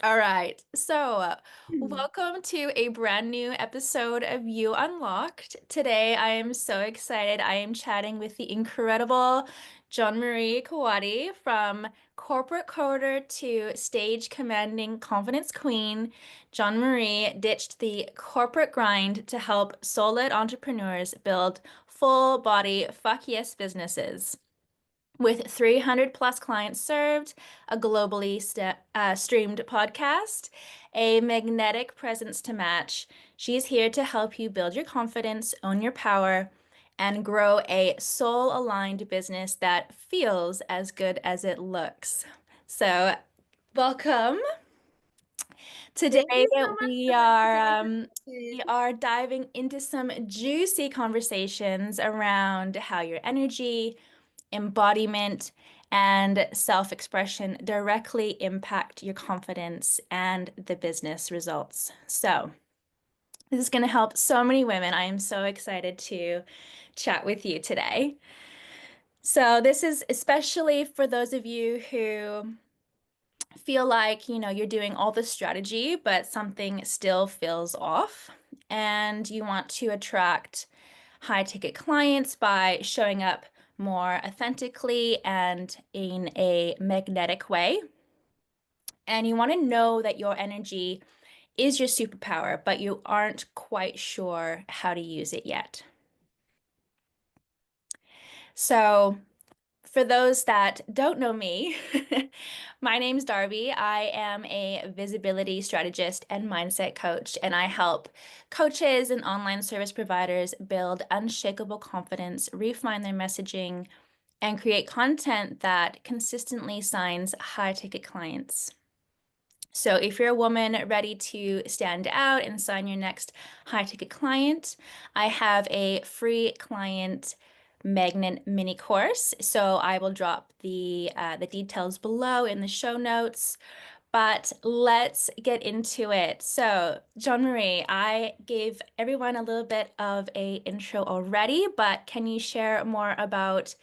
All right. So, Mhm. welcome to a brand new episode of You Unlocked. Today, I am so excited. I am chatting with the incredible Jonnemarie Kahwaty from corporate coder to stage commanding confidence queen. Jonnemarie ditched the corporate grind to help solid entrepreneurs build full body fuck yes businesses. With 300 plus clients served, a globally streamed podcast, a magnetic presence to match, she's here to help you build your confidence, own your power, and grow a soul aligned business that feels as good as it looks. So, welcome. Today Thank you so much we for the are um, we introduction. are diving into some juicy conversations around how your energy, embodiment, and self-expression directly impact your confidence and the business results. So, this is going to help so many women. I am so excited to chat with you today. So, this is especially for those of you who feel like, you're doing all the strategy, but something still feels off, and you want to attract high ticket clients by showing up more authentically and in a magnetic way. And you want to know that your energy is your superpower, but you aren't quite sure how to use it yet. So, for those that don't know me, my name's Darby. I am a visibility strategist and mindset coach, and I help coaches and online service providers build unshakable confidence, refine their messaging, and create content that consistently signs high ticket clients. So, if you're a woman ready to stand out and sign your next high ticket client, I have a free client magnet mini course. So, I will drop the details below in the show notes. But let's get into it. So, Jonnemarie, I gave everyone a little bit of a intro already, but can you share more about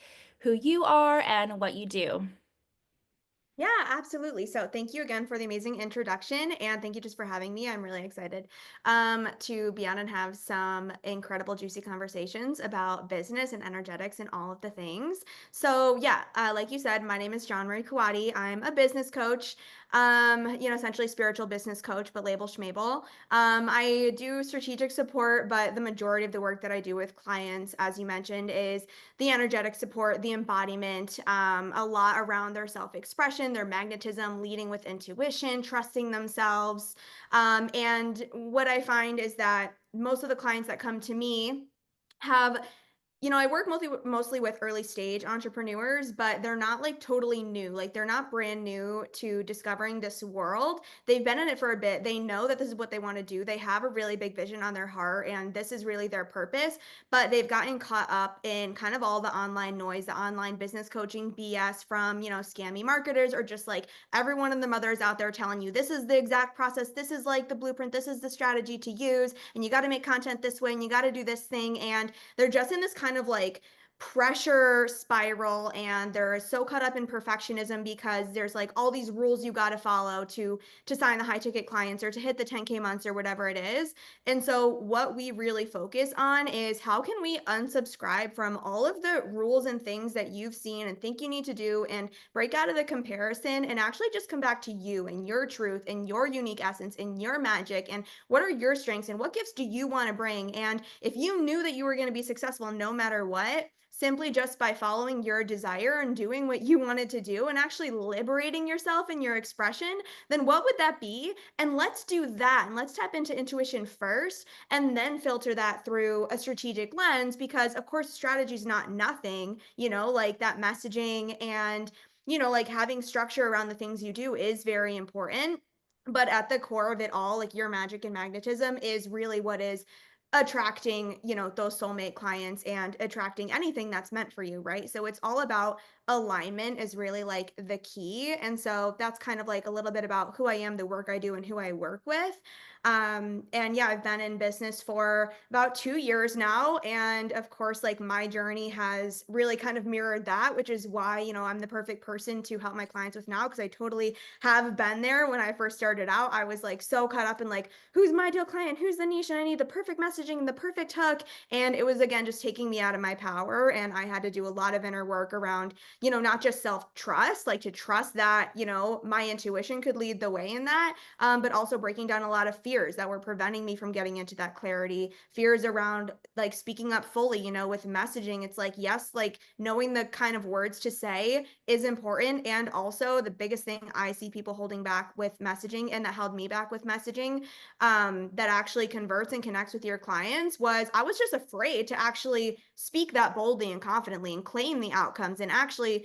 who you are and what you do? Yeah, absolutely. So thank you again for the amazing introduction, and thank you just for having me. I'm really excited to be on and have some incredible, juicy conversations about business and energetics and all of the things. So yeah, like you said, my name is Jonnemarie Kahwaty. I'm a business coach, essentially spiritual business coach, but label schmabel. I do strategic support, but the majority of the work that I do with clients, as you mentioned, is the energetic support, the embodiment, a lot around their self expression, their magnetism, leading with intuition, trusting themselves. And what I find is that most of the clients that come to me have I work mostly with early stage entrepreneurs, but they're not like totally new. Like they're not brand new to discovering this world. They've been in it for a bit. They know that this is what they want to do. They have a really big vision on their heart and this is really their purpose, but they've gotten caught up in kind of all the online noise, the online business coaching BS from, scammy marketers or just like everyone and the mothers out there telling you this is the exact process, this is like the blueprint, this is the strategy to use, and you got to make content this way and you got to do this thing. And they're just in this kind of like pressure spiral and they're so caught up in perfectionism because there's like all these rules you got to follow to sign the high ticket clients or to hit the 10K months or whatever it is. And so what we really focus on is how can we unsubscribe from all of the rules and things that you've seen and think you need to do and break out of the comparison and actually just come back to you and your truth and your unique essence and your magic and what are your strengths and what gifts do you want to bring. And if you knew that you were going to be successful no matter what, simply just by following your desire and doing what you wanted to do and actually liberating yourself and your expression, then what would that be? And let's do that. And let's tap into intuition first and then filter that through a strategic lens because, of course, strategy is not nothing, like that messaging and, like having structure around the things you do is very important. But at the core of it all, like your magic and magnetism is really what is attracting, those soulmate clients and attracting anything that's meant for you, right? So it's all about alignment is really like the key. And so that's kind of like a little bit about who I am, the work I do, and who I work with. And yeah, I've been in business for about 2 years now. And of course, like my journey has really kind of mirrored that, which is why, I'm the perfect person to help my clients with now, because I totally have been there. When I first started out, I was like so caught up in like, who's my ideal client? Who's the niche? And I need the perfect messaging, the perfect hook. And it was, again, just taking me out of my power. And I had to do a lot of inner work around, not just self trust, like to trust that, my intuition could lead the way in that, but also breaking down a lot of fears that were preventing me from getting into that clarity, fears around like speaking up fully, with messaging. It's like, yes, like knowing the kind of words to say is important. And also, the biggest thing I see people holding back with messaging, and that held me back with messaging, that actually converts and connects with your clients, was I was just afraid to actually speak that boldly and confidently and claim the outcomes and actually,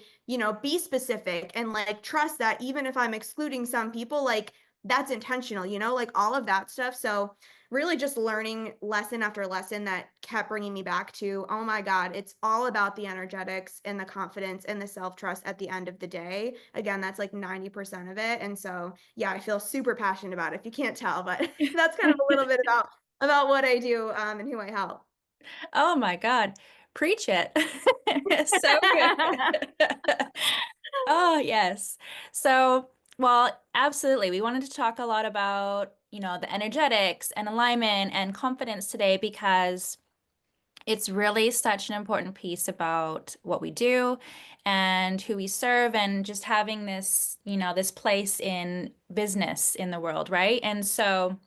be specific and like trust that even if I'm excluding some people, like that's intentional, like all of that stuff. So really just learning lesson after lesson that kept bringing me back to, oh my God, it's all about the energetics and the confidence and the self-trust at the end of the day. Again, that's like 90% of it. And so, yeah, I feel super passionate about it, if you can't tell, but that's kind of a little bit about what I do, and who I help. Oh my God. Preach it. So good. Oh, yes. So, well, absolutely. We wanted to talk a lot about, the energetics and alignment and confidence today because it's really such an important piece about what we do and who we serve and just having this, this place in business in the world, right? And so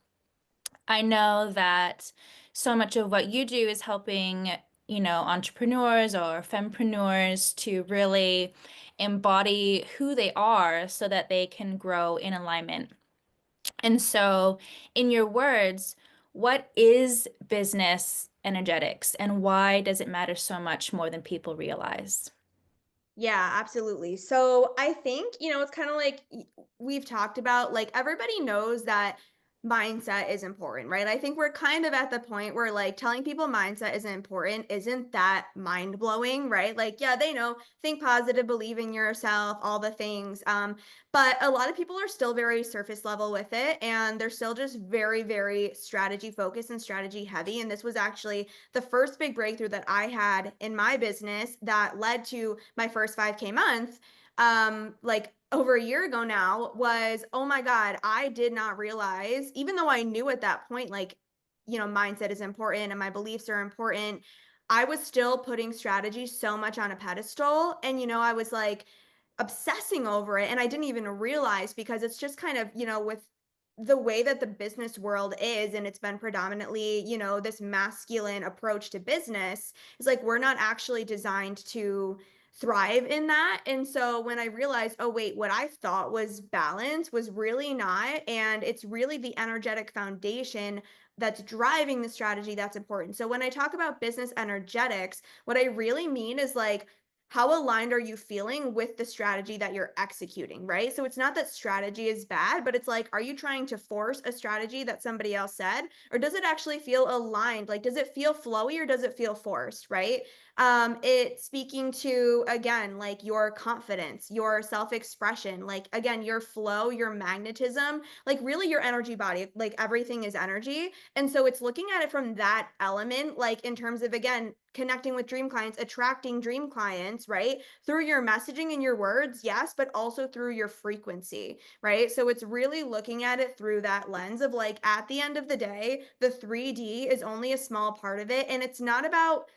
I know that so much of what you do is helping, entrepreneurs or fempreneurs to really embody who they are so that they can grow in alignment. And so, in your words, what is business energetics and why does it matter so much more than people realize? Yeah, absolutely. So I think, it's kind of like we've talked about, like everybody knows that mindset is important, right? I think we're kind of at the point where like telling people mindset isn't important isn't that mind blowing, right? Like, yeah, they know, think positive, believe in yourself, all the things. But a lot of people are still very surface level with it, and they're still just very, very strategy focused and strategy heavy. And this was actually the first big breakthrough that I had in my business that led to my first 5K month, like over a year ago now, was, oh my God, I did not realize, even though I knew at that point, like, mindset is important and my beliefs are important, I was still putting strategy so much on a pedestal. And, I was like obsessing over it. And I didn't even realize, because it's just kind of, with the way that the business world is, and it's been predominantly, this masculine approach to business, is like we're not actually designed to thrive in that. And so when I realized, oh wait, what I thought was balance was really not, and it's really the energetic foundation that's driving the strategy that's important. So when I talk about business energetics, what I really mean is like, how aligned are you feeling with the strategy that you're executing, right? So it's not that strategy is bad, but it's like, are you trying to force a strategy that somebody else said? Or does it actually feel aligned? Like, does it feel flowy or does it feel forced, right? It speaking to, again, like your confidence, your self-expression, like again, your flow, your magnetism, like really your energy body, like everything is energy. And so it's looking at it from that element, like in terms of, again, connecting with dream clients, attracting dream clients, right? Through your messaging and your words, yes, but also through your frequency, right? So it's really looking at it through that lens of like, at the end of the day, the 3D is only a small part of it. And it's not about,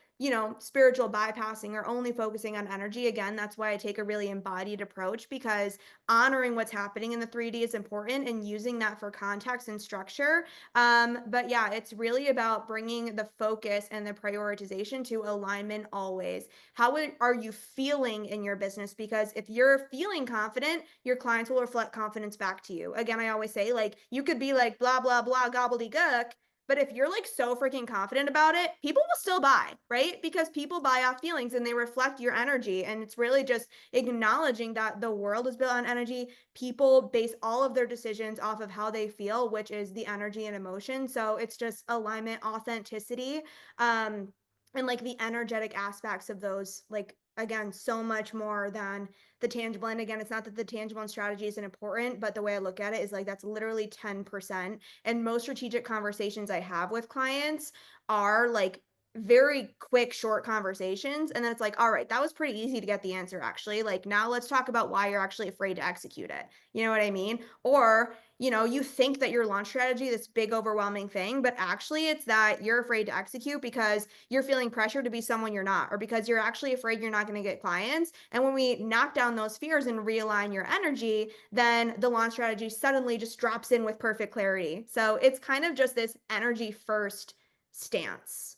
spiritual bypassing or only focusing on energy. Again, that's why I take a really embodied approach, because honoring what's happening in the 3D is important and using that for context and structure. But yeah, it's really about bringing the focus and the prioritization to alignment always. Are you feeling in your business? Because if you're feeling confident, your clients will reflect confidence back to you. Again, I always say, like, you could be like, blah, blah, blah, gobbledygook. But if you're like so freaking confident about it, people will still buy, right? Because people buy off feelings and they reflect your energy. And it's really just acknowledging that the world is built on energy. People base all of their decisions off of how they feel, which is the energy and emotion. So it's just alignment, authenticity, and like the energetic aspects of those, like again, so much more than the tangible. And again, it's not that the tangible and strategy isn't important, but the way I look at it is like that's literally 10%. And most strategic conversations I have with clients are like very quick, short conversations. And then it's like, all right, that was pretty easy to get the answer, actually. Like, now let's talk about why you're actually afraid to execute it. You know what I mean? Or, you think that your launch strategy, this big overwhelming thing, but actually it's that you're afraid to execute because you're feeling pressure to be someone you're not, or because you're actually afraid you're not going to get clients. And when we knock down those fears and realign your energy, then the launch strategy suddenly just drops in with perfect clarity. So it's kind of just this energy first stance.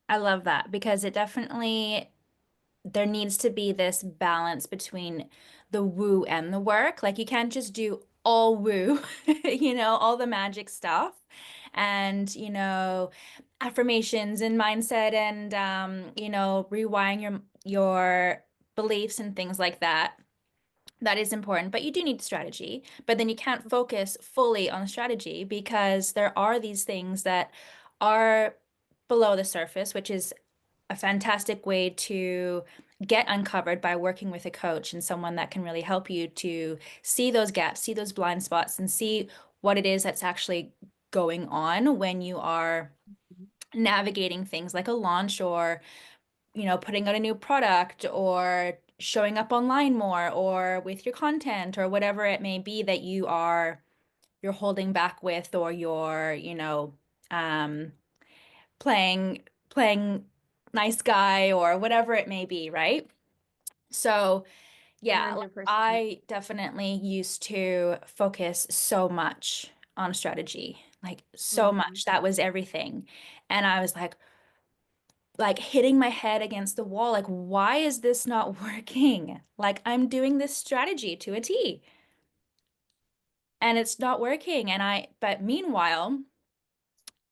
I love that because it definitely there needs to be this balance between the woo and the work. Like you can't just do all woo, all the magic stuff and, affirmations and mindset and rewiring your beliefs and things like that. That is important, but you do need strategy. But then you can't focus fully on strategy because there are these things that are below the surface, which is a fantastic way to get uncovered by working with a coach and someone that can really help you to see those gaps, see those blind spots, and see what it is that's actually going on when you are navigating things like a launch or, putting out a new product or showing up online more or with your content or whatever it may be that you're holding back with or you're, um playing nice guy or whatever it may be, right? So, yeah, like 100%. I definitely used to focus so much on strategy, like so Mhm. much. That was everything. And I was like hitting my head against the wall, like, why is this not working? Like I'm doing this strategy to a T and it's not working. But meanwhile,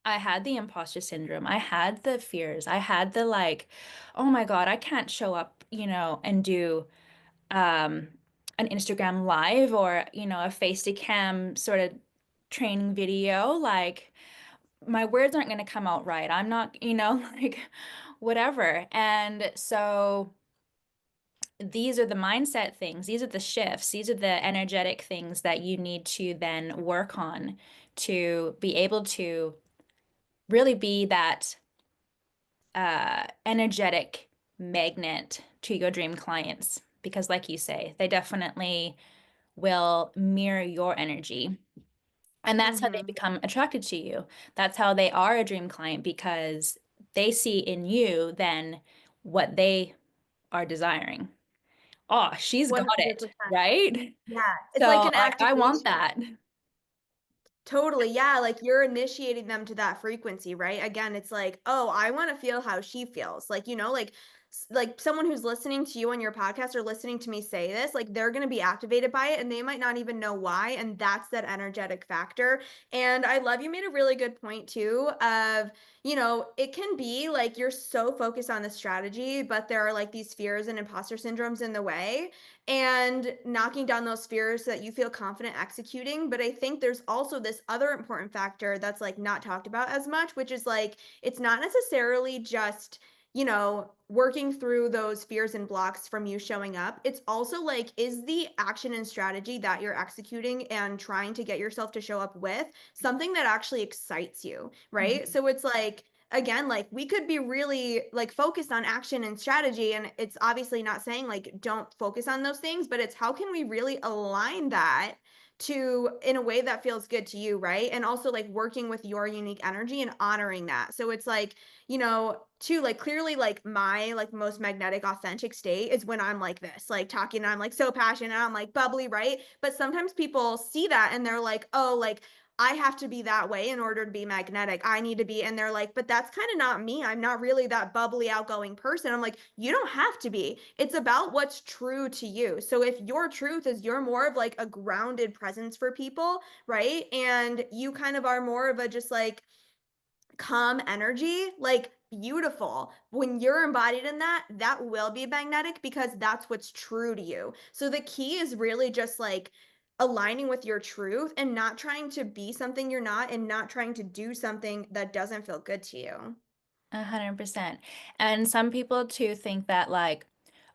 I had the imposter syndrome. I had the fears. I had the like, oh my God, I can't show up, and do um an Instagram live or, a face to cam sort of training video. Like my words aren't going to come out right. I'm not, like whatever. And so these are the mindset things. These are the shifts. These are the energetic things that you need to then work on to be able to really be that energetic magnet to your dream clients because, like you say, they definitely will mirror your energy. And that's how they Mhm. become attracted to you. That's how they are a dream client because they see in you then what they are desiring. Oh, she's got it, 100%. right? Yeah, it's like So, an like, I want activation. that. Totally. Yeah. Like you're initiating them to that frequency, right? Again, it's like, oh, I want to feel how she feels. Like, like someone who's listening to you on your podcast or listening to me say this, like they're going to be activated by it and they might not even know why. And that's that energetic factor. And I love you made a really good point too of, it can be like you're so focused on the strategy, but there are like these fears and imposter syndromes in the way and knocking down those fears so that you feel confident executing. But I think there's also this other important factor that's like not talked about as much, which is like it's not necessarily just working through those fears and blocks from you showing up. It's also like, is the action and strategy that you're executing and trying to get yourself to show up with something that actually excites you, right? Mhm. So it's like, again, like we could be really like focused on action and strategy, and it's obviously not saying like don't focus on those things, but it's how can we really align that to in a way that feels good to you, right? And also like working with your unique energy and honoring that. So it's like, too, like clearly like my like most magnetic authentic state is when I'm like this, like talking and I'm like so passionate, I'm like bubbly, right? But sometimes people see that and they're like, oh, like I have to be that way in order to be magnetic. I need to be. And they're like, but that's kind of not me. I'm not really that bubbly, outgoing person. I'm like, you don't have to be. It's about what's true to you. So if your truth is you're more of like a grounded presence for people, right? And you kind of are more of a just like calm energy, like beautiful. When you're embodied in that, that will be magnetic because that's what's true to you. So the key is really just like aligning with your truth and not trying to be something you're not and not trying to do something that doesn't feel good to you. 100%. And some people too think that like,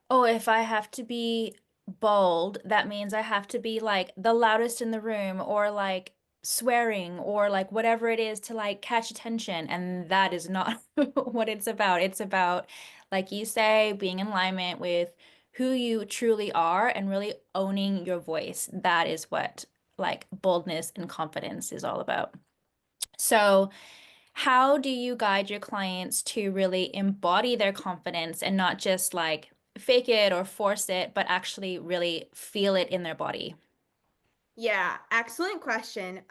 oh, if I have to be bold, that means I have to be like the loudest in the room or like swearing or like whatever it is to like catch attention. And that is not what it's about. It's about, like you say, being in alignment with who you truly are and really owning your voice. That is what like boldness and confidence is all about. So, how do you guide your clients to really embody their confidence and not just like fake it or force it, but actually really feel it in their body? Yeah, excellent question.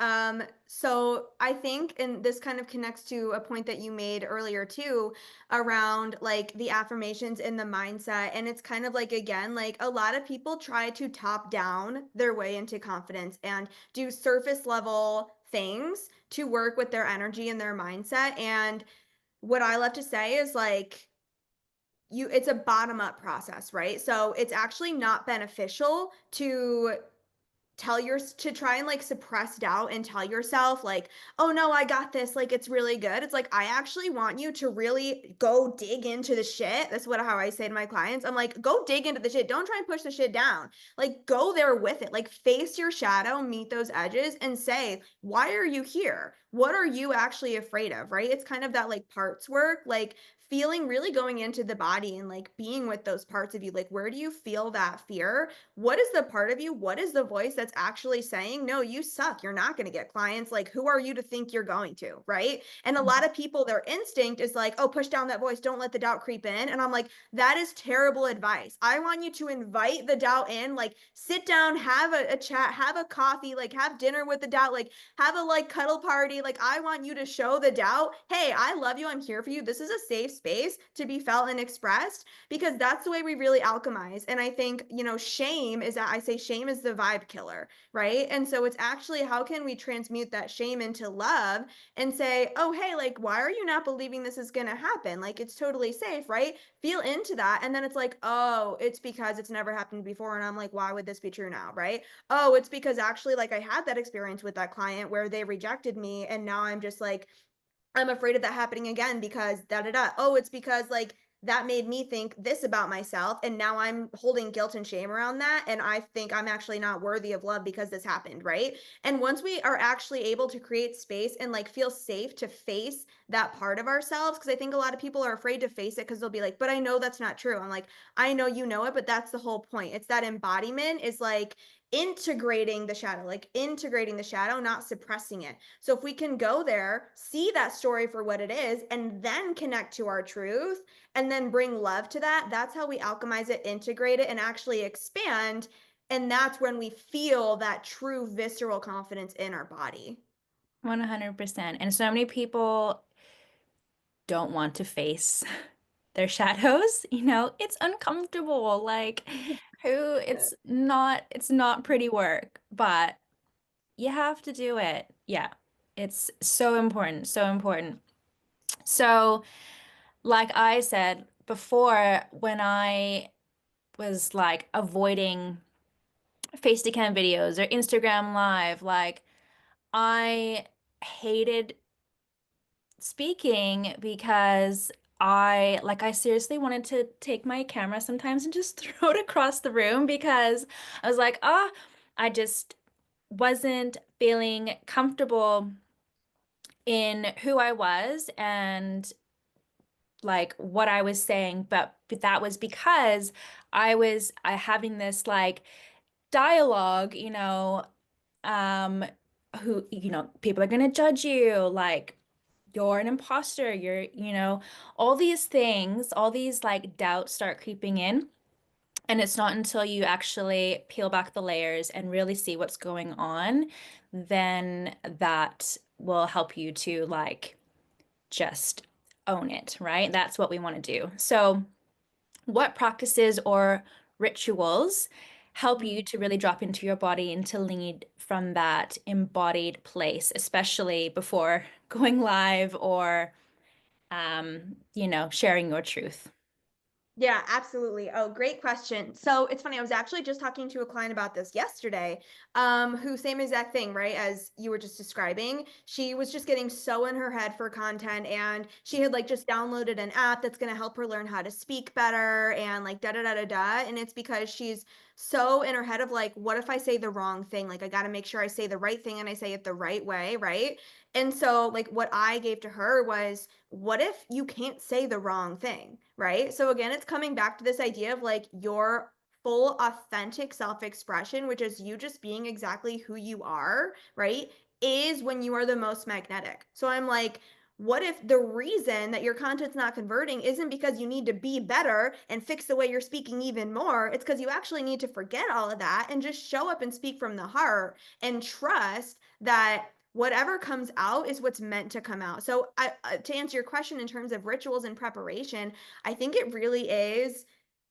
So I think, and this kind of connects to a point that you made earlier too, around like the affirmations and the mindset. And it's kind of like, again, like a lot of people try to top down their way into confidence and do surface level things to work with their energy and their mindset. And what I love to say is like, it's a bottom up process, right? So it's actually not beneficial to to try and like suppress doubt and tell yourself like, oh no, I got this, like it's really good. It's like I actually want you to really go dig into the shit. That's what how I say to my clients. I'm like, go dig into the shit. Don't try and push the shit down. Like go there with it. Like face your shadow, meet those edges and say, why are you here? What are you actually afraid of? Right? It's kind of that like parts work, like feeling really going into the body and like being with those parts of you. Like where do you feel that fear? What is the part of you? What is the voice that's actually saying, no, you suck. You're not going to get clients. Like, who are you to think you're going to? Right. And a lot of people, their instinct is like, oh, push down that voice. Don't let the doubt creep in. And I'm like, that is terrible advice. I want you to invite the doubt in, like, sit down, have a chat, have a coffee, like, have dinner with the doubt, like, have a like cuddle party. Like, I want you to show the doubt, hey, I love you. I'm here for you. This is a safe space to be felt and expressed because that's the way we really alchemize. And I think, shame is that I say shame is the vibe killer, right? And so it's actually how can we transmute that shame into love and say, oh, hey, like, why are you not believing this is going to happen? Like, it's totally safe, right? Feel into that. And then it's like, oh, it's because it's never happened before. And I'm like, why would this be true now, right? Oh, it's because actually, like, I had that experience with that client where they rejected me. And now I'm just like, I'm afraid of that happening again because da da da. Oh, it's because like that made me think this about myself. And now I'm holding guilt and shame around that. And I think I'm actually not worthy of love because this happened. Right. And once we are actually able to create space and like feel safe to face that part of ourselves, because I think a lot of people are afraid to face it because they'll be like, but I know that's not true. I'm like, I know you know it, but that's the whole point. It's that embodiment is like, integrating the shadow, not suppressing it. So if we can go there, see that story for what it is, and then connect to our truth and then bring love to that, that's how we alchemize it, integrate it, and actually expand. And that's when we feel that true visceral confidence in our body. 100%. And so many people don't want to face their shadows, it's uncomfortable. Like who it's not pretty work, but you have to do it. Yeah. It's so important, so important. So, like I said before, when I was like avoiding face to cam videos or Instagram live, like I hated speaking because I seriously wanted to take my camera sometimes and just throw it across the room because I was like, I just wasn't feeling comfortable in who I was and like what I was saying, but that was because I having this like dialogue, um, who, people are gonna judge you, like you're an imposter, all these things, all these like doubts start creeping in. And it's not until you actually peel back the layers and really see what's going on, then that will help you to like just own it, right? That's what we want to do. So, what practices or rituals help you to really drop into your body and to lead from that embodied place, especially before going live or, sharing your truth? Yeah, absolutely. Oh, great question. So it's funny. I was actually just talking to a client about this yesterday, who same exact thing, right? As you were just describing. She was just getting so in her head for content and she had like just downloaded an app that's going to help her learn how to speak better and like da da da da da. And it's because she's so in her head of like, what if I say the wrong thing? Like I got to make sure I say the right thing and I say it the right way, right? And so like what I gave to her was, what if you can't say the wrong thing, right? So again, it's coming back to this idea of like your full authentic self-expression, which is you just being exactly who you are, right? Is when you are the most magnetic. So I'm like, what if the reason that your content's not converting isn't because you need to be better and fix the way you're speaking even more? It's because you actually need to forget all of that and just show up and speak from the heart and trust that whatever comes out is what's meant to come out. So, to answer your question in terms of rituals and preparation, I think it really is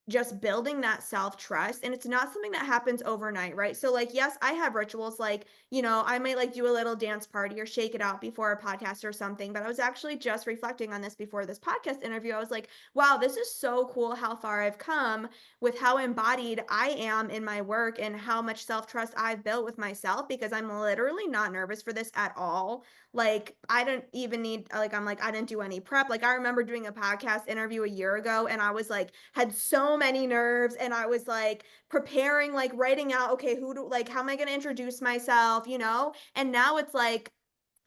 just building that self-trust, and it's not something that happens overnight, right? So like yes, I have rituals like, I might like do a little dance party or shake it out before a podcast or something, but I was actually just reflecting on this before this podcast interview. I was like, wow, this is so cool how far I've come with how embodied I am in my work and how much self-trust I've built with myself because I'm literally not nervous for this at all. Like I don't even need like I'm like I didn't do any prep. Like I remember doing a podcast interview a year ago and I was like had so many nerves and I was like preparing like writing out okay, who do like how am I going to introduce myself, And now it's like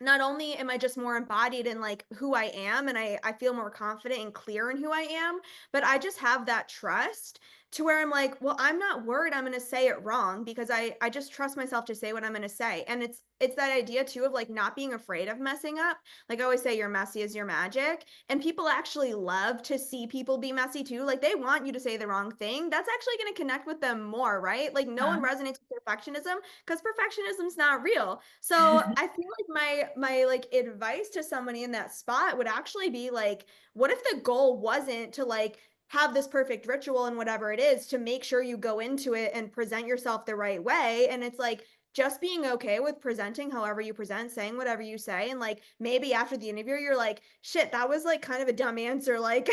not only am I just more embodied in like who I am and I feel more confident and clear in who I am, but I just have that trust to where I'm like, well, I'm not worried I'm going to say it wrong because I just trust myself to say what I'm going to say. And it's that idea too of like not being afraid of messing up. Like I always say your messy is your magic, and people actually love to see people be messy too. Like they want you to say the wrong thing. That's actually going to connect with them more, right? Like no one Huh? resonates with perfectionism because perfectionism's not real. So I feel like my like advice to somebody in that spot would actually be like, what if the goal wasn't to like have this perfect ritual and whatever it is to make sure you go into it and present yourself the right way? And it's like just being okay with presenting however you present, saying whatever you say. And like maybe after the interview, you're like, shit, that was like kind of a dumb answer. Like,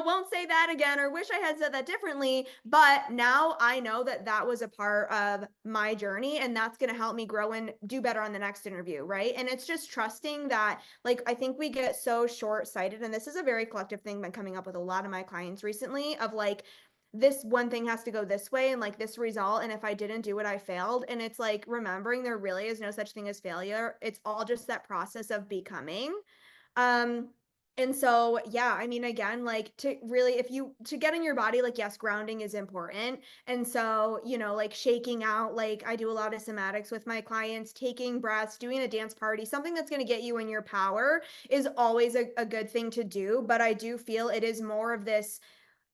won't say that again or wish I had said that differently. But now I know that that was a part of my journey and that's going to help me grow and do better on the next interview. Right. And it's just trusting that, like, I think we get so short sighted. And this is a very collective thing been coming up with a lot of my clients recently of like, this one thing has to go this way and like this result. And if I didn't do it, I failed. And it's like remembering there really is no such thing as failure. It's all just that process of becoming. Um, and so, yeah, I mean, again, like to really, if you to get in your body, like, yes, grounding is important. And so, like shaking out, like I do a lot of somatics with my clients, taking breaths, doing a dance party, something that's going to get you in your power is always a good thing to do. But I do feel it is more of this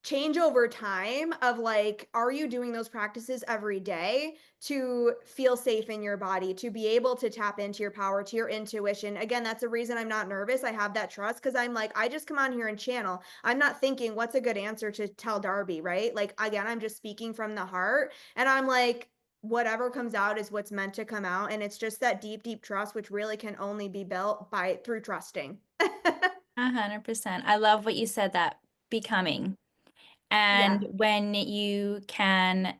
change over time of like, are you doing those practices every day to feel safe in your body, to be able to tap into your power, to your intuition? Again, that's the reason I'm not nervous. I have that trust because I'm like, I just come on here and channel. I'm not thinking what's a good answer to tell Darby, right? Like, again, I'm just speaking from the heart. And I'm like, whatever comes out is what's meant to come out. And it's just that deep, deep trust, which really can only be built by through trusting. 100%. I love what you said, that becoming. And Yeah. when you can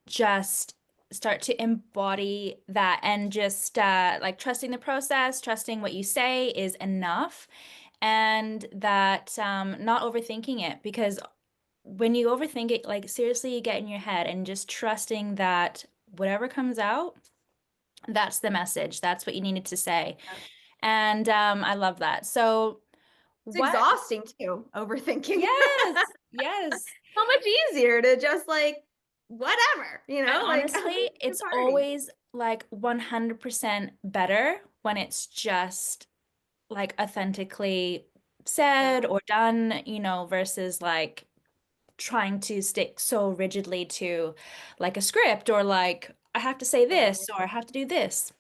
just start to embody that and just like trusting the process, trusting what you say is enough, and that not overthinking it, because when you overthink it, like seriously, you get in your head, and just trusting that whatever comes out, that's the message, that's what you needed to say. And I love that. So It's what? exhausting too, overthinking. Yes, yes. So much easier to just like whatever, And like honestly, the it's party. always like 100% better when it's just like authentically Yeah, said or done, versus like trying to stick so rigidly to like a script, or like I have to say totally. this or I have to do this.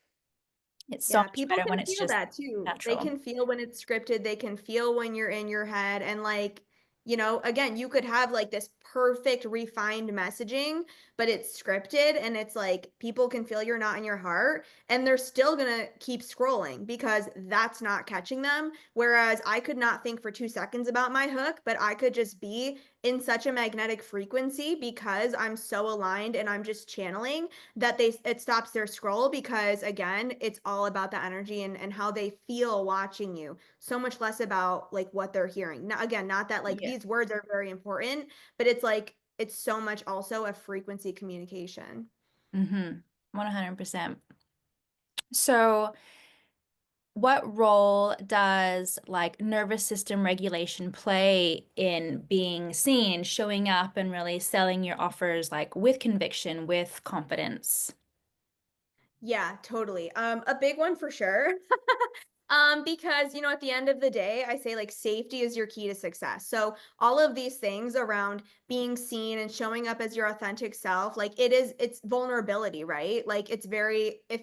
It's so Yeah, much people better when can it's feel just that too. They natural. can feel when it's scripted, they can feel when you're in your head and like Again, you could have like this perfect refined messaging, but it's scripted and it's like people can feel you're not in your heart and they're still going to keep scrolling because that's not catching them. Whereas I could not think for 2 seconds about my hook, but I could just be in such a magnetic frequency because I'm so aligned and I'm just channeling that it stops their scroll because again, it's all about the energy and how they feel watching you. So much less about like what they're hearing. Now, again, not that like Yeah. these words are very important, but it's like it's so much also a frequency communication. Mm-hmm. 100%. So, what role does like nervous system regulation play in being seen, showing up, and really selling your offers like with conviction, with confidence? Yeah, totally. A big one for sure. Because at the end of the day, I say like safety is your key to success. So all of these things around being seen and showing up as your authentic self, like it's vulnerability, right? Like it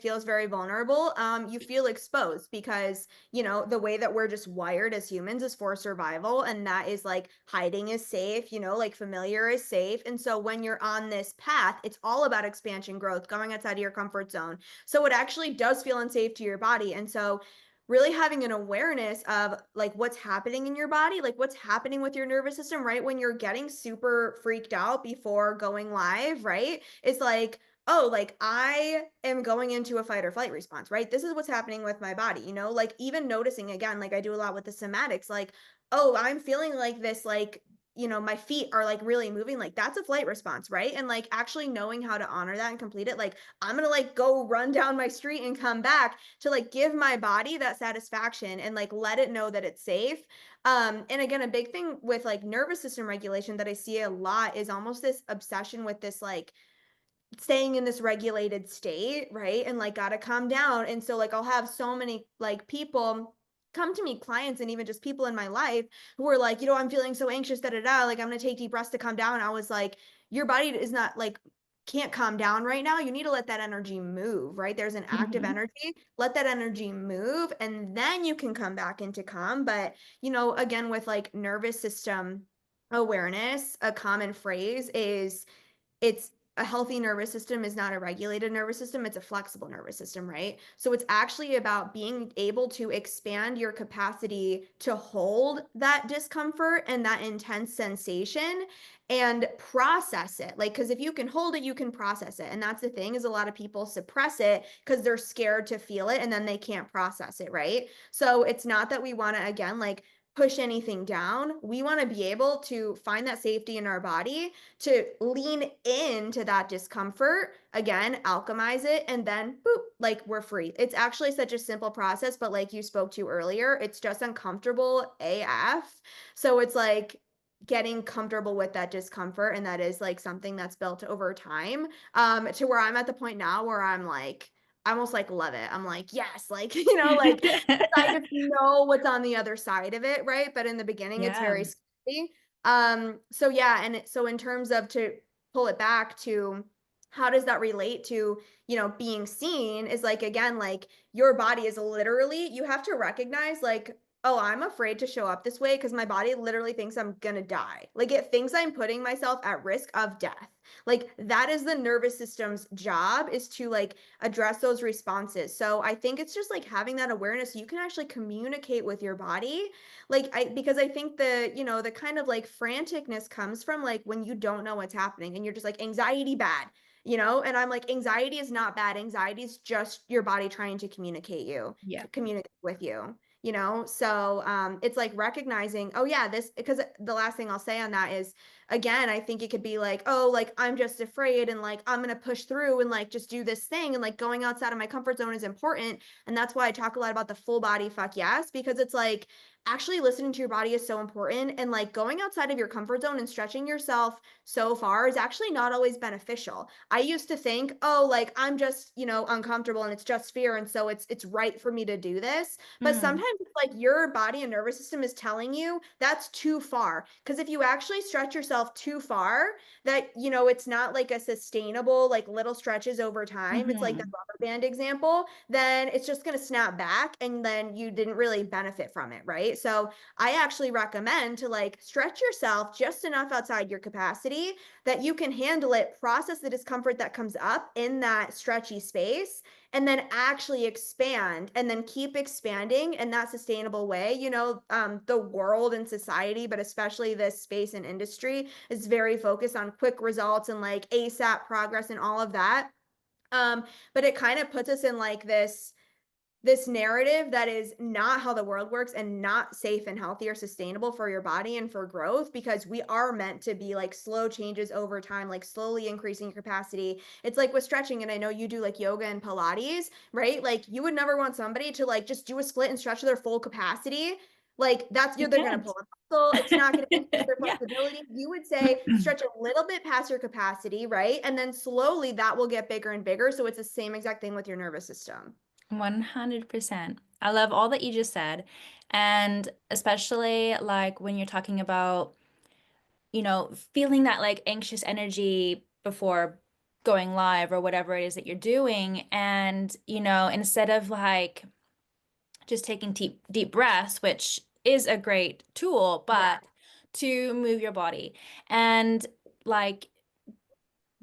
feels very vulnerable. You feel exposed because, the way that we're just wired as humans is for survival. And that is like hiding is safe, like familiar is safe. And so when you're on this path, it's all about expansion, growth, going outside of your comfort zone. So it actually does feel unsafe to your body. And so really having an awareness of like what's happening in your body, like what's happening with your nervous system, right? When you're getting super freaked out before going live, right? It's like, oh, like I am going into a fight or flight response, right? This is what's happening with my body, like even noticing again, like I do a lot with the somatics, like, oh, I'm feeling like this, like, my feet are like really moving, like that's a flight response, right? And like actually knowing how to honor that and complete it, like I'm gonna like go run down my street and come back to like give my body that satisfaction and like let it know that it's safe. And again, a big thing with like nervous system regulation that I see a lot is almost this obsession with this like staying in this regulated state, right? And like gotta calm down. And so like I'll have so many like people come to me, clients and even just people in my life who are like, I'm feeling so anxious, da da da. Like I'm gonna take deep breaths to calm down. I was like, your body is not like can't calm down right now. You need to let that energy move, right? There's an active Hmm. energy. Let that energy move and then you can come back into calm. But, again, with like nervous system awareness, a common phrase is it's a healthy nervous system is not a regulated nervous system, it's a flexible nervous system, right? So it's actually about being able to expand your capacity to hold that discomfort and that intense sensation and process it. Like cuz if you can hold it, you can process it. And that's the thing is a lot of people suppress it cuz they're scared to feel it and then they can't process it, right? So it's not that we want to again like push anything down. We want to be able to find that safety in our body to lean into that discomfort, again, alchemize it, and then boop, like we're free. It's actually such a simple process, but like you spoke to earlier, it's just uncomfortable AF. So it's like getting comfortable with that discomfort. And that is like something that's built over time to where I'm at the point now where I'm like, I almost like love it. I'm like, yes, like, like 'cause I just know what's on the other side of it, right? But in the beginning, it's Yeah. very scary. So yeah, and so in terms of to pull it back to how does that relate to, being seen is like again, like your body is literally, you have to recognize like, oh, I'm afraid to show up this way because my body literally thinks I'm gonna die. Like it thinks I'm putting myself at risk of death. Like that is the nervous system's job is to like address those responses. So I think it's just like having that awareness so you can actually communicate with your body like because I think the kind of like franticness comes from like when you don't know what's happening and you're just like anxiety bad, and I'm like anxiety is not bad. Anxiety is just your body trying to Yeah. communicate with you. So it's like recognizing, oh yeah, this because the last thing I'll say on that is again, I think it could be like, oh, like I'm just afraid and like I'm gonna push through and like just do this thing and like going outside of my comfort zone is important. And that's why I talk a lot about the full body fuck yes, because it's like actually listening to your body is so important and like going outside of your comfort zone and stretching yourself so far is actually not always beneficial. I used to think, oh, like I'm just, uncomfortable and it's just fear and so it's right for me to do this. But Mm. sometimes it's like your body and nervous system is telling you that's too far because if you actually stretch yourself yourself too far that, it's not like a sustainable, like little stretches over time. It's like the Hmm. rubber band example, then it's just going to snap back and then you didn't really benefit from it. Right. So I actually recommend to like stretch yourself just enough outside your capacity that you can handle it, process the discomfort that comes up in that stretchy space, and then actually expand and then keep expanding in that sustainable way. The world and society, but especially this space and industry, is very focused on quick results and like ASAP progress and all of that. But it kind of puts us in like this narrative that is not how the world works and not safe and healthy or sustainable for your body and for growth, because we are meant to be like slow changes over time, like slowly increasing your capacity. It's like with stretching, and I know you do like yoga and Pilates, right? Like you would never want somebody to like just do a split and stretch to their full capacity. Like that's You they're gonna can't. pull a muscle. It's not gonna increase their Yeah. flexibility. You would say stretch a little bit past your capacity, right? And then slowly that will get bigger and bigger. So it's the same exact thing with your nervous system. 100%. I love all that you just said. And especially like when you're talking about, feeling that like anxious energy before going live or whatever it is that you're doing. And, instead of like just taking deep breaths, which is a great tool, Yeah. but to move your body. And like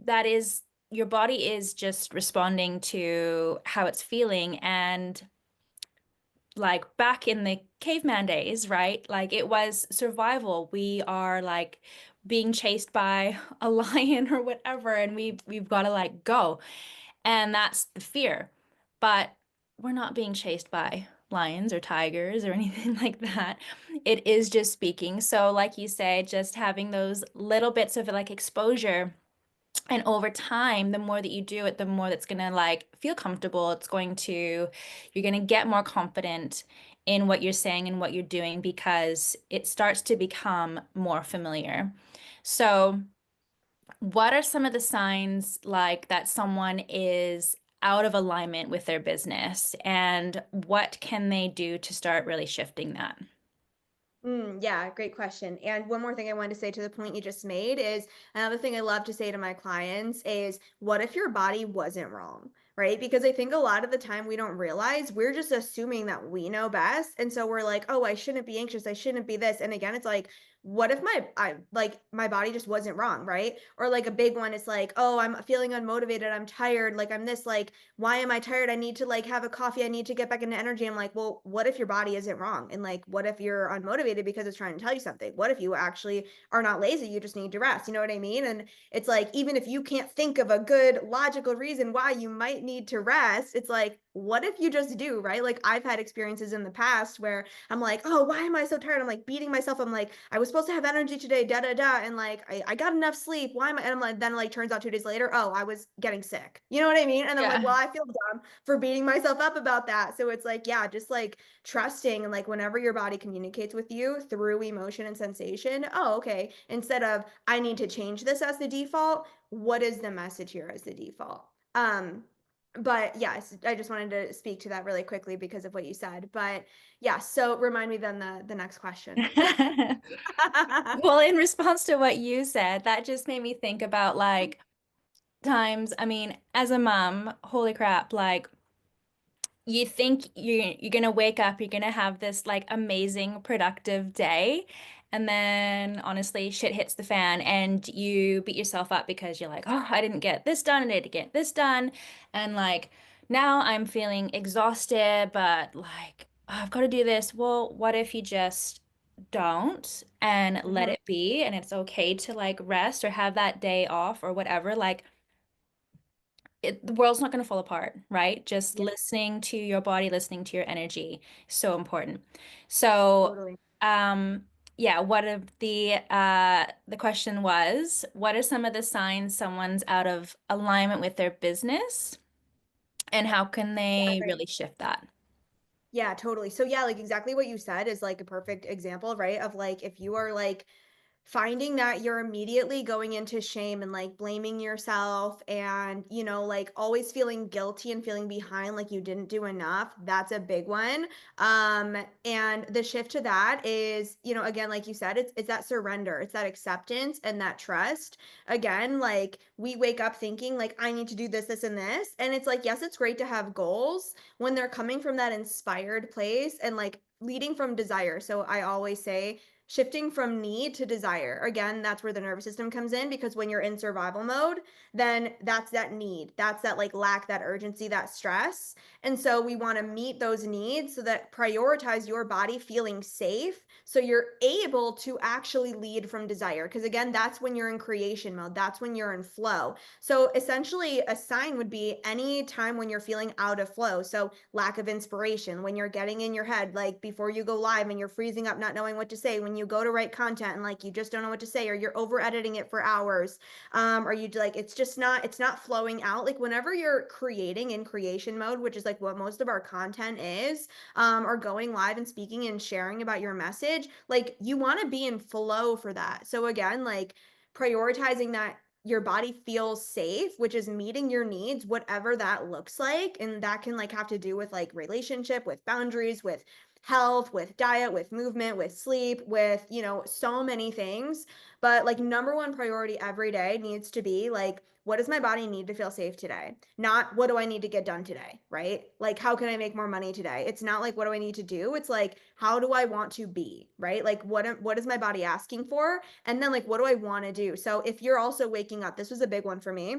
that is your body is just responding to how it's feeling. And like back in the caveman days, right? Like it was survival. We are like being chased by a lion or whatever, and we've got to like go. And that's the fear. But we're not being chased by lions or tigers or anything like that. It is just speaking. So like you say, just having those little bits of like exposure, and over time, the more that you do it, the more that's gonna like feel comfortable. You're gonna get more confident in what you're saying and what you're doing because it starts to become more familiar. So, what are some of the signs like that someone is out of alignment with their business, and what can they do to start really shifting that? Yeah, great question. And one more thing I wanted to say to the point you just made is another thing I love to say to my clients is, what if your body wasn't wrong? Right? Because I think a lot of the time we don't realize we're just assuming that we know best. And so we're like, oh, I shouldn't be anxious. I shouldn't be this. And again, it's like, what if my body just wasn't wrong, right? Or like a big one is like, oh, I'm feeling unmotivated. I'm tired. Like I'm this, like, why am I tired? I need to like have a coffee. I need to get back into energy. I'm like, well, what if your body isn't wrong? And like, what if you're unmotivated because it's trying to tell you something? What if you actually are not lazy? You just need to rest. You know what I mean? And it's like, even if you can't think of a good logical reason why you might need to rest, it's like, what if you just do, right? Like I've had experiences in the past where I'm like, oh, why am I so tired? I'm like beating myself. I'm like, I was supposed to have energy today, da da da. And like, I got enough sleep. Why am I? And I'm like, then like turns out 2 days later, oh, I was getting sick. You know what I mean? And I'm like, well, Yeah. I feel dumb for beating myself up about that. So it's like, yeah, just like trusting and like whenever your body communicates with you through emotion and sensation, oh, okay. Instead of I need to change this as the default, what is the message here as the default? But yes, I just wanted to speak to that really quickly because of what you said. But yeah, so remind me then the next question. Well, in response to what you said, that just made me think about like times, I mean, as a mom, holy crap, like you think you're gonna wake up, you're gonna have this like amazing productive day, and then honestly, shit hits the fan and you beat yourself up because you're like, oh, I didn't get this done, I need to get this done, and like now I'm feeling exhausted, but like "Oh, I've got to do this." Well, what if you just don't and let Mhm. it be, and it's okay to like rest or have that day off or whatever, like the world's not going to fall apart, right? Just Yeah, listening to your body, listening to your energy, so important. So, totally. um, yeah, what of the question was, what are some of the signs someone's out of alignment with their business, and how can Yeah, they great. really shift that? Yeah, totally. So yeah, like exactly what you said is like a perfect example, right? Of like if you are like finding that you're immediately going into shame and like blaming yourself and, like always feeling guilty and feeling behind like you didn't do enough, that's a big one. And the shift to that is, again, like you said, it's that surrender, it's that acceptance and that trust. Again, like we wake up thinking like I need to do this, this, and this. And it's like, yes, it's great to have goals when they're coming from that inspired place and like leading from desire. So I always say shifting from need to desire. Again, that's where the nervous system comes in because when you're in survival mode, then that's that need. That's that like lack, that urgency, that stress. And so we want to meet those needs so that prioritize your body feeling safe so you're able to actually lead from desire. Because again, that's when you're in creation mode, that's when you're in flow. So essentially, a sign would be any time when you're feeling out of flow. So lack of inspiration, when you're getting in your head, like before you go live and you're freezing up, not knowing what to say, when you go to write content and like you just don't know what to say, or you're over editing it for hours, or you like it's not flowing out. Like whenever you're creating in creation mode, which is like what most of our content is, or going live and speaking and sharing about your message, like you want to be in flow for that. So again, like prioritizing that your body feels safe, which is meeting your needs, whatever that looks like. And that can like have to do with like relationship, with boundaries, with health, with diet, with movement, with sleep, with, so many things. But like number one priority every day needs to be like, what does my body need to feel safe today? Not what do I need to get done today, right? Like, how can I make more money today? It's not like, what do I need to do? It's like, how do I want to be, right? Like, what is my body asking for? And then like, what do I want to do? So if you're also waking up, this was a big one for me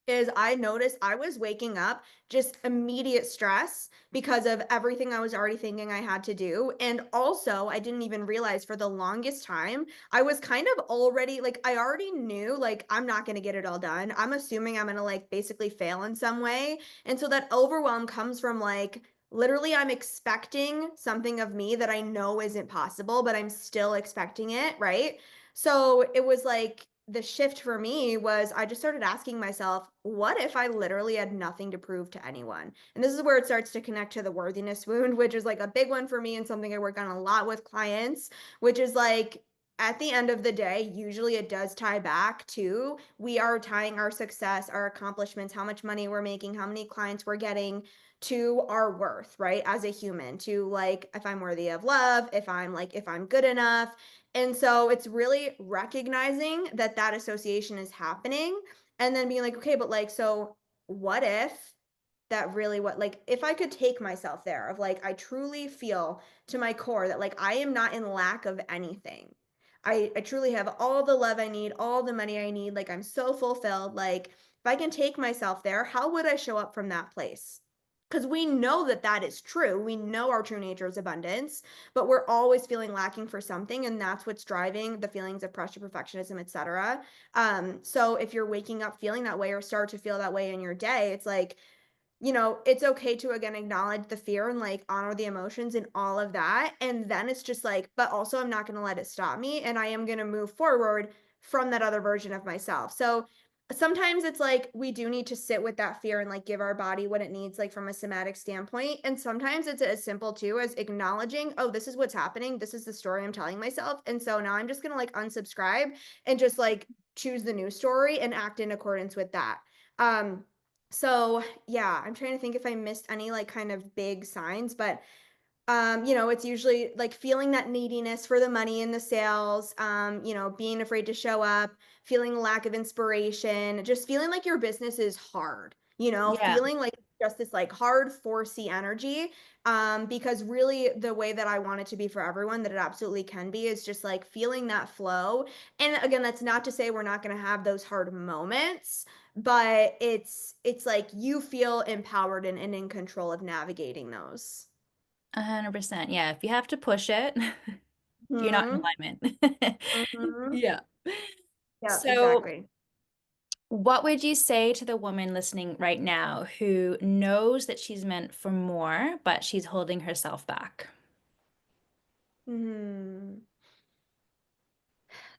is I noticed I was waking up just immediate stress because of everything I was already thinking I had to do. And also, I didn't even realize for the longest time, I was kind of already like, I already knew like I'm not going to get it all done. I'm assuming I'm going to like basically fail in some way. And so that overwhelm comes from like, literally, I'm expecting something of me that I know isn't possible, but I'm still expecting it. Right. So it was like the shift for me was I just started asking myself, what if I literally had nothing to prove to anyone? And this is where it starts to connect to the worthiness wound, which is like a big one for me and something I work on a lot with clients, which is like, at the end of the day, usually it does tie back to we are tying our success, our accomplishments, how much money we're making, how many clients we're getting to our worth, right? As a human, to like if I'm worthy of love, if I'm good enough, and so it's really recognizing that that association is happening and then being like, okay, but like, so what if that really what like if I could take myself there of like I truly feel to my core that like I am not in lack of anything. I truly have all the love I need, all the money I need, like I'm so fulfilled. Like if I can take myself there, how would I show up from that place? Because we know that that is true. We know our true nature is abundance, but we're always feeling lacking for something, and that's what's driving the feelings of pressure, perfectionism, etc. So if you're waking up feeling that way or start to feel that way in your day, it's like it's okay to again acknowledge the fear and like honor the emotions and all of that. And then it's just like, but also I'm not going to let it stop me. And I am going to move forward from that other version of myself. So sometimes it's like we do need to sit with that fear and like give our body what it needs, like from a somatic standpoint. And sometimes it's as simple too as acknowledging, oh, this is what's happening. This is the story I'm telling myself. And so now I'm just going to like unsubscribe and just like choose the new story and act in accordance with that. Um, so yeah, I'm trying to think if I missed any like kind of big signs, but it's usually like feeling that neediness for the money and the sales, being afraid to show up, feeling a lack of inspiration, just feeling like your business is hard, Yeah, feeling like just this like hard, forcey energy. Because really the way that I want it to be for everyone, that it absolutely can be, is just like feeling that flow. And again, that's not to say we're not going to have those hard moments, but it's like you feel empowered and in control of navigating those. 100%. Yeah, if you have to push it, you're not in Mhm, alignment. mhm. Yeah. Yep, So, exactly. what would you say to the woman listening right now who knows that she's meant for more, but she's holding herself back? Mhm.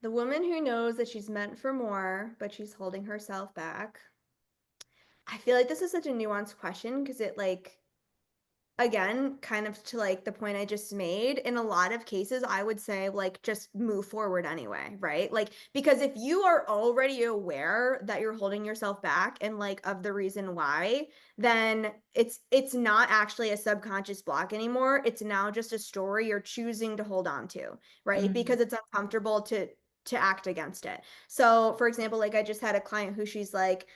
The woman who knows that she's meant for more, but she's holding herself back. I feel like this is such a nuanced question because it like again, kind of to like the point I just made, in a lot of cases, I would say like just move forward anyway, right? Like, because if you are already aware that you're holding yourself back and like of the reason why, then it's not actually a subconscious block anymore. It's now just a story you're choosing to hold on to, right? Mm. Because it's uncomfortable to act against it. So, for example, like I just had a client who she's like,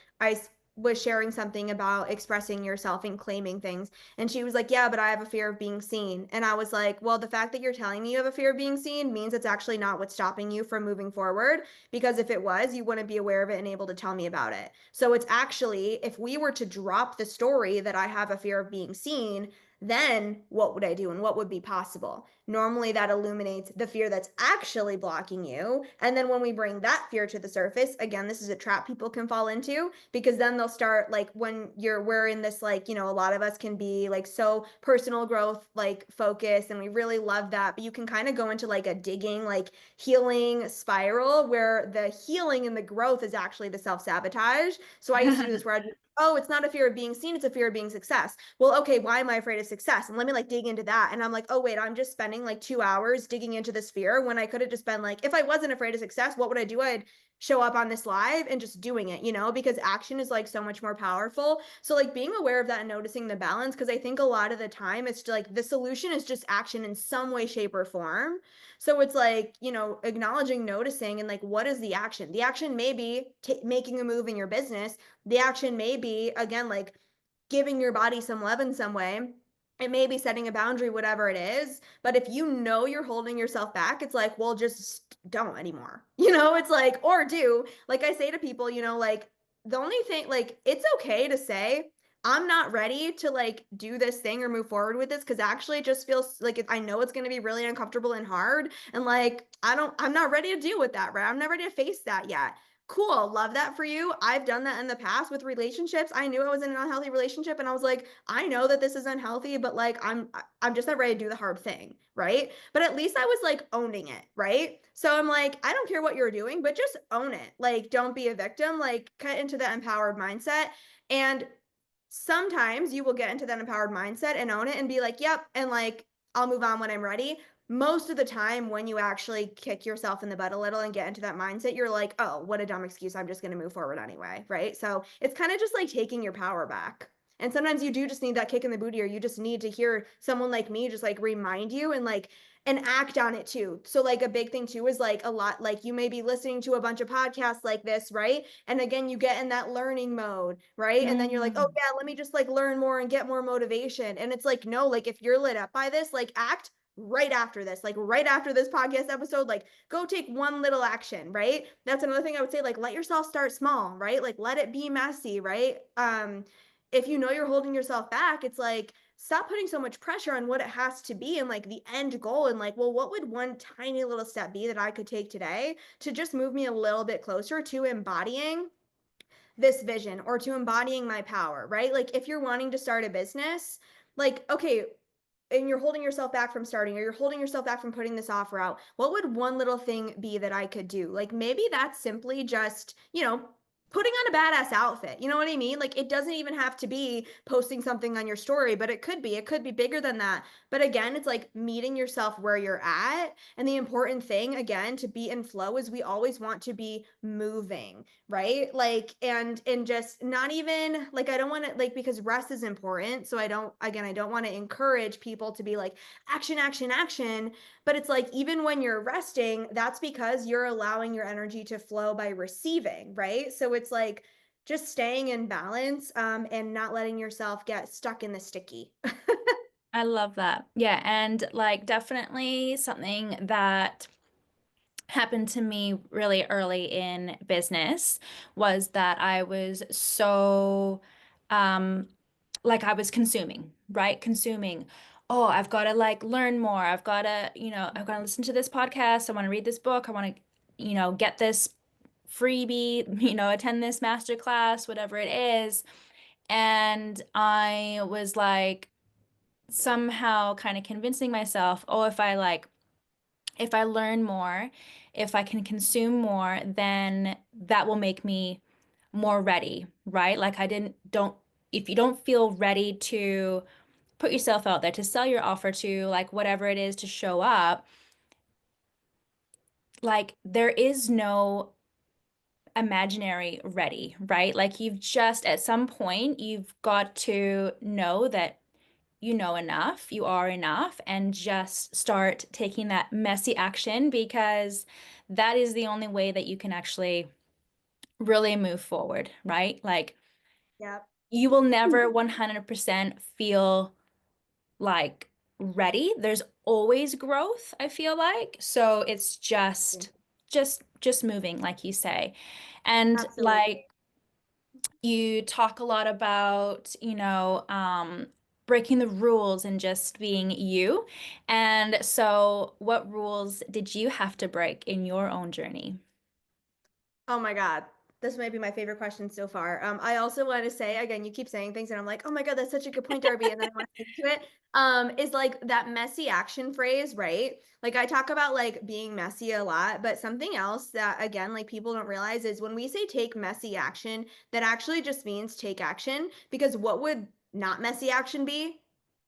was sharing something about expressing yourself and claiming things. And she was like, yeah, but I have a fear of being seen. And I was like, well, the fact that you're telling me you have a fear of being seen means it's actually not what's stopping you from moving forward. Because if it was, you wouldn't be aware of it and able to tell me about it. So it's actually, if we were to drop the story that I have a fear of being seen, then what would I do and what would be possible? Normally, that illuminates the fear that's actually blocking you. And then when we bring that fear to the surface, again, this is a trap people can fall into because then they'll start like when we're in this, like, a lot of us can be like so personal growth, like focused, and we really love that. But you can kind of go into like a digging, like healing spiral where the healing and the growth is actually the self sabotage. So I used to do this where I'd be, oh, it's not a fear of being seen, it's a fear of being success. Well, okay, why am I afraid of success? And let me like dig into that. And I'm like, oh, wait, I'm just spending like 2 hours digging into this fear when I could have just been like, if I wasn't afraid of success, what would I do? I'd show up on this live and just doing it, because action is like so much more powerful. So like being aware of that and noticing the balance, because I think a lot of the time it's like the solution is just action in some way, shape, or form. So it's like, acknowledging, noticing, and like, what is the action? The action may be making a move in your business. The action may be, again, like giving your body some love in some way. It may be setting a boundary, whatever it is. But if you know you're holding yourself back, it's like, well, just don't anymore. It's like, or do, like I say to people, like the only thing, like, it's okay to say, I'm not ready to like do this thing or move forward with this because actually it just feels like I know it's going to be really uncomfortable and hard. And like, I'm not ready to deal with that, right? I'm not ready to face that yet. Cool. Love that for you. I've done that in the past with relationships. I knew I was in an unhealthy relationship and I was like, I know that this is unhealthy, but like I'm just not ready to do the hard thing, right? But at least I was like owning it, right? So I'm like, I don't care what you're doing, but just own it. Like don't be a victim, like cut into the empowered mindset. And sometimes you will get into that empowered mindset and own it and be like, yep, and like I'll move on when I'm ready. Most of the time, when you actually kick yourself in the butt a little and get into that mindset, you're like, oh, what a dumb excuse. I'm just going to move forward anyway. Right. So it's kind of just like taking your power back. And sometimes you do just need that kick in the booty, or you just need to hear someone like me just like remind you and act on it too. So like a big thing too is like a lot, like you may be listening to a bunch of podcasts like this, right? And again, you get in that learning mode, right? And then you're like, oh Mm. yeah, let me just like learn more and get more motivation. And it's like, no, like if you're lit up by this, like act right after this, like right after this podcast episode, like go take one little action, right? That's another thing I would say, like let yourself start small, right? Like let it be messy, right? If you know you're holding yourself back, it's like stop putting so much pressure on what it has to be and like the end goal, and like, well, what would one tiny little step be that I could take today to just move me a little bit closer to embodying this vision or to embodying my power, right? Like if you're wanting to start a business, like, okay, and you're holding yourself back from starting, or you're holding yourself back from putting this offer out, what would one little thing be that I could do? Like maybe that's simply just, putting on a badass outfit. You know what I mean? Like it doesn't even have to be posting something on your story, but it could be bigger than that. But again, it's like meeting yourself where you're at. And the important thing, again, to be in flow is we always want to be moving, right? Like, and just not even like, I don't want to like, because rest is important. So I don't want to encourage people to be like action, action, action. But it's like, even when you're resting, that's because you're allowing your energy to flow by receiving, right? So it's like just staying in balance, and not letting yourself get stuck in the sticky. I love that. Yeah, and like definitely something that happened to me really early in business was that I was so like I was consuming, right? Consuming. Oh, I've got to like learn more. I've got to, I've got to listen to this podcast. I want to read this book. I want to, get this freebie, attend this master class, whatever it is. And I was like somehow kind of convincing myself, oh, if I learn more, if I can consume more, then that will make me more ready, right? Like I didn't don't if you don't feel ready to put yourself out there, to sell your offer, to like whatever it is, to show up, like there is no imaginary ready, right? Like you've just at some point you've got to know that you know enough, you are enough, and just start taking that messy action because that is the only way that you can actually really move forward, right? Like Yep. you will never 100% feel like ready. There's always growth, I feel like. So it's Yeah, just moving, like you say. And absolutely. like you talk a lot about, breaking the rules and just being you. And so what rules did you have to break in your own journey? Oh my God. This might be my favorite question so far. I also want to say, again, you keep saying things and I'm like, oh my God, that's such a good point, Darby. And then I want to speak to it. Is like that messy action phrase, right? Like I talk about like being messy a lot, but something else that again, like people don't realize is when we say take messy action, that actually just means take action because what would not messy action be?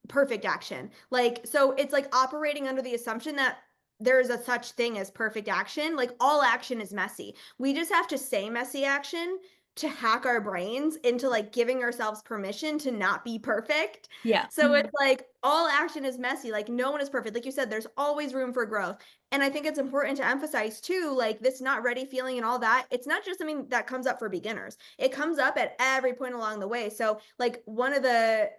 Perfect action. Like, so it's like operating under the assumption that there is a such thing as perfect action. Like all action is messy. We just have to say messy action to hack our brains into like giving ourselves permission to not be perfect. Yeah. So it's like all action is messy. Like no one is perfect. Like you said, there's always room for growth. And I think it's important to emphasize too, like this not ready feeling and all that. It's not just something that comes up for beginners. It comes up at every point along the way. So like one of the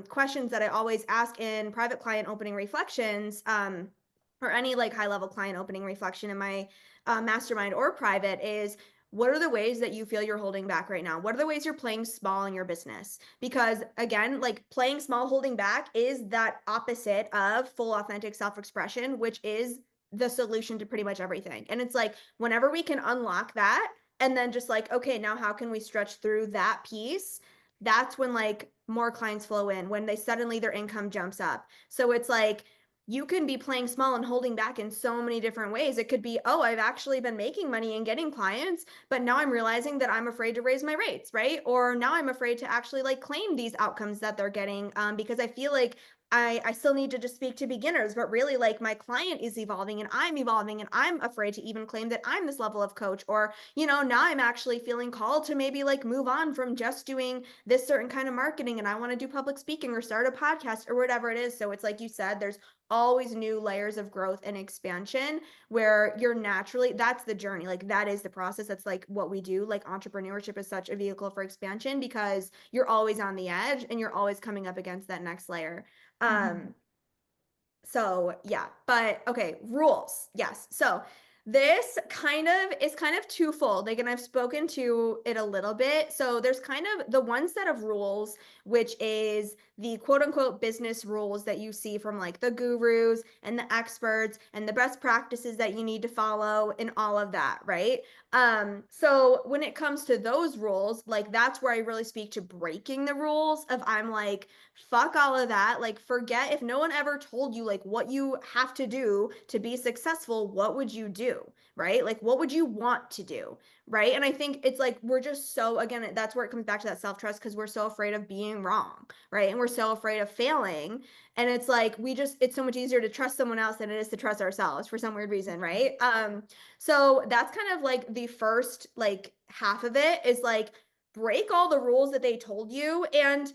questions that I always ask in private client opening reflections, or any like high level client opening reflection in my mastermind or private is what are the ways that you feel you're holding back right now? What are the ways you're playing small in your business? Because again, like playing small, holding back is that opposite of full authentic self expression, which is the solution to pretty much everything. And it's like whenever we can unlock that and then just like, okay, now how can we stretch through that piece? That's when like more clients flow in, when they suddenly their income jumps up. So it's like you can be playing small and holding back in so many different ways. It could be, oh, I've actually been making money and getting clients, but now I'm realizing that I'm afraid to raise my rates, right? Or now I'm afraid to actually like claim these outcomes that they're getting because I feel like I still need to just speak to beginners, but really like my client is evolving and I'm evolving and I'm afraid to even claim that I'm this level of coach. Or, now I'm actually feeling called to maybe like move on from just doing this certain kind of marketing and I want to do public speaking or start a podcast or whatever it is. So it's like you said, there's always new layers of growth and expansion where you're naturally, that's the journey. Like that is the process. That's like what we do. Like entrepreneurship is such a vehicle for expansion because you're always on the edge and you're always coming up against that next layer. Mhm. So yeah, but okay, rules. Yes. So this kind of twofold. Like, and I've spoken to it a little bit. So there's kind of the one set of rules, which is the quote unquote business rules that you see from like the gurus and the experts and the best practices that you need to follow and all of that, right? So when it comes to those rules, like that's where I really speak to breaking the rules of I'm like, fuck all of that. Like, forget if no one ever told you like what you have to do to be successful, what would you do? Right? Like, what would you want to do? Right. And I think it's like we're just so, again, that's where it comes back to that self trust because we're so afraid of being wrong. Right. And we're so afraid of failing. And it's like it's so much easier to trust someone else than it is to trust ourselves for some weird reason. Right. So that's kind of like the first like half of it is like break all the rules that they told you. And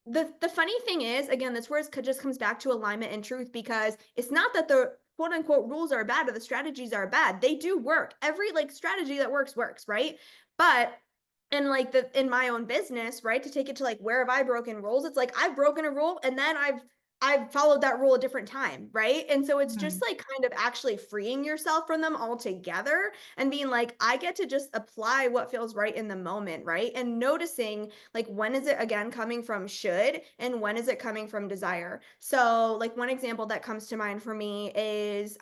the funny thing is, again, that's where it just comes back to alignment and truth because it's not that the quote unquote rules are bad or the strategies are bad. They do work. Every like strategy that works, right? But in like in my own business, right? To take it to like where have I broken rules? It's like I've broken a rule and then I've followed that rule a different time, right? And so it's just Mhm. like kind of actually freeing yourself from them altogether and being like, I get to just apply what feels right in the moment, right? And noticing like when is it again coming from should and when is it coming from desire. So like one example that comes to mind for me is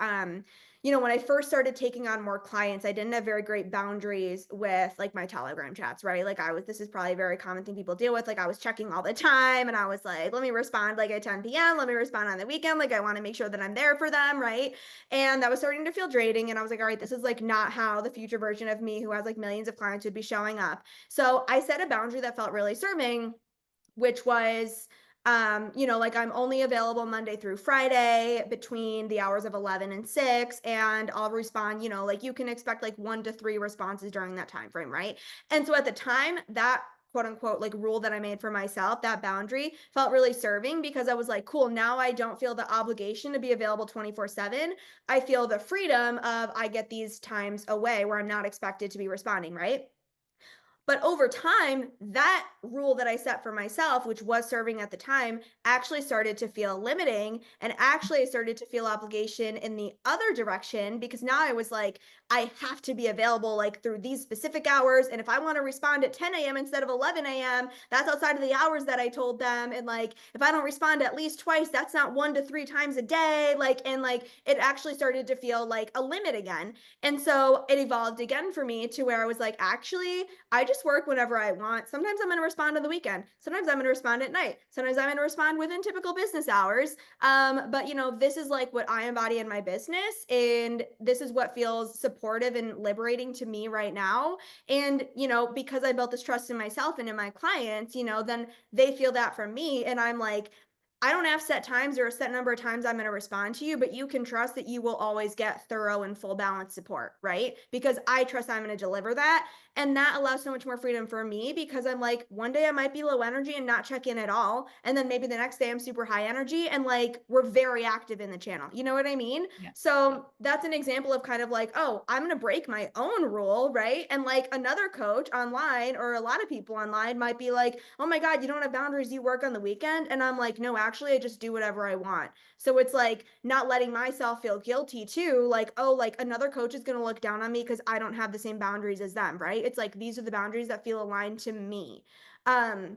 when I first started taking on more clients, I didn't have very great boundaries with like my Telegram chats, right? Like this is probably a very common thing people deal with. Like I was checking all the time and I was like, let me respond like at 10 p.m. Let me respond on the weekend. Like I want to make sure that I'm there for them, right? And that was starting to feel draining. And I was like, all right, this is like not how the future version of me who has like millions of clients would be showing up. So I set a boundary that felt really serving, which was Like I'm only available Monday through Friday between the hours of 11 and 6, and I'll respond, like you can expect like 1 to 3 responses during that time frame, right? And so at the time, that quote unquote like rule that I made for myself, that boundary felt really serving because I was like, cool, now I don't feel the obligation to be available 24/7. I feel the freedom of I get these times away where I'm not expected to be responding, right? But over time, that rule that I set for myself, which was serving at the time, actually started to feel limiting. And actually, I started to feel obligation in the other direction because now I was like, I have to be available like through these specific hours. And if I want to respond at 10 a.m. instead of 11 a.m., that's outside of the hours that I told them. And like, if I don't respond at least twice, that's not 1 to 3 times a day. And it actually started to feel like a limit again. And so it evolved again for me to where I was like, actually, I just work whenever I want. Sometimes I'm going to respond on the weekend. Sometimes I'm going to respond at night. Sometimes I'm going to respond within typical business hours. But this is like what I embody in my business, and this is what feels supportive and liberating to me right now. And because I built this trust in myself and in my clients, then they feel that from me, and I'm like, I don't have set times or a set number of times I'm going to respond to you, but you can trust that you will always get thorough and full balanced support, right? Because I trust I'm going to deliver that. And that allows so much more freedom for me because I'm like, one day I might be low energy and not check in at all. And then maybe the next day I'm super high energy and like we're very active in the channel. You know what I mean? Yeah. So that's an example of kind of like, oh, I'm going to break my own rule, right? And like another coach online or a lot of people online might be like, oh my God, you don't have boundaries. You work on the weekend. And I'm like, no, actually, I just do whatever I want. So it's like not letting myself feel guilty too. Like, oh, like another coach is going to look down on me because I don't have the same boundaries as them, right? It's like these are the boundaries that feel aligned to me. Um,